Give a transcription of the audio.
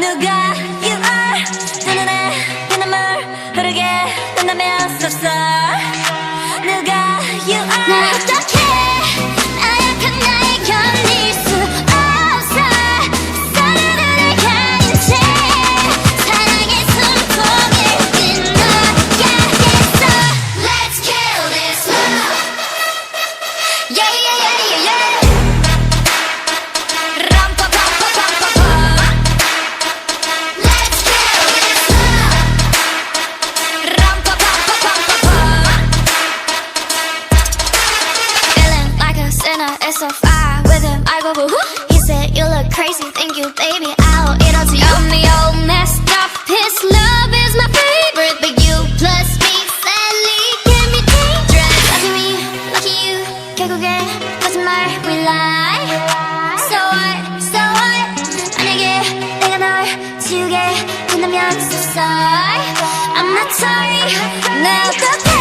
누가 you are 두 눈에 피눈물 흐르게 된다면 so sorry 누가 you are 날 어떡해 나약한 나의 견딜 수 없어 서로를 가린 채 사랑의 숨통을 끊어야겠어 Let's kill this love Yeah yeah yeah yeah yeah Let's kill this love Feeling like a sinner, it's so far with him I go woo. He said you look crazy, thank you baby I'll eat all to you I'm the old messed up, his love is my favorite But you plus me sadly can be dangerous lucky you 결국엔 거짓말 we lie So what, so what 만약에 내가 널 지우게 된다면 so sorry I'm not sorry 나 어떡해